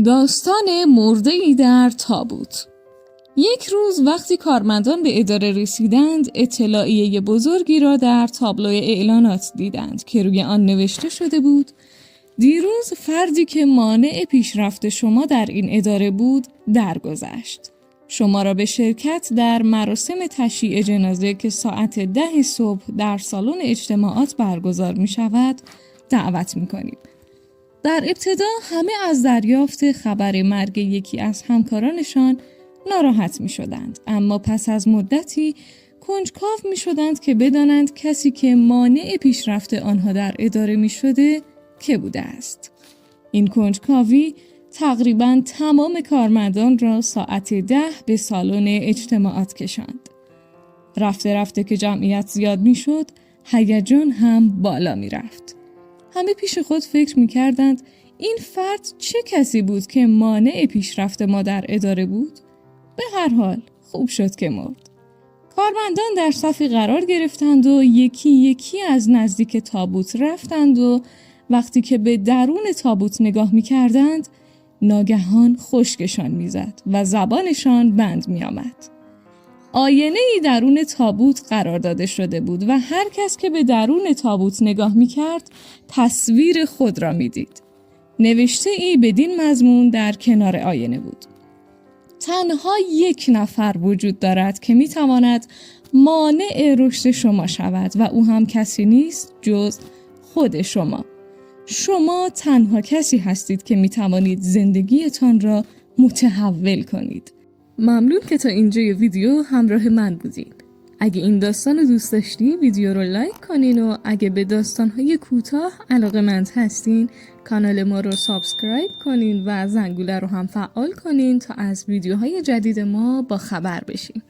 داستان مرده‌ای در تابوت. یک روز وقتی کارمندان به اداره رسیدند، اطلاعیه بزرگی را در تابلوی اعلانات دیدند که روی آن نوشته شده بود: دیروز فردی که مانع پیشرفت شما در این اداره بود درگذشت. شما را به شرکت در مراسم تشییع جنازه که ساعت 10 صبح در سالن اجتماعات برگزار می شود دعوت می کنیم. در ابتدا همه از دریافت خبر مرگ یکی از همکارانشان ناراحت می شدند، اما پس از مدتی کنجکاو می شدند که بدانند کسی که مانع پیشرفت آنها در اداره می شده که بوده است. این کنجکاوی تقریباً تمام کارمندان را ساعت 10 به سالن اجتماعات کشاند. رفته رفته که جمعیت زیاد می شد، هیجان هم بالا می رفت. همه پیش خود فکر می کردند این فرد چه کسی بود که مانع پیشرفت ما در اداره بود؟ به هر حال خوب شد که مرد. کارمندان در صفی قرار گرفتند و یکی یکی از نزدیک تابوت رفتند و وقتی که به درون تابوت نگاه می کردند ناگهان خشکشان می زد و زبانشان بند می آمد. آینه‌ای درون تابوت قرار داده شده بود و هر کس که به درون تابوت نگاه می کرد تصویر خود را می دید. نوشته ای بدین مضمون در کنار آینه بود: تنها یک نفر وجود دارد که می تواند مانع رشد شما شود و او هم کسی نیست جز خود شما. شما تنها کسی هستید که می توانید زندگیتان را متحول کنید. ممنون که تا اینجای ویدیو همراه من بودین. اگه این داستان رو دوست داشتین ویدیو رو لایک کنین و اگه به داستان‌های کوتاه علاقه‌مند هستین کانال ما رو سابسکرایب کنین و زنگوله رو هم فعال کنین تا از ویدیوهای جدید ما با خبر بشین.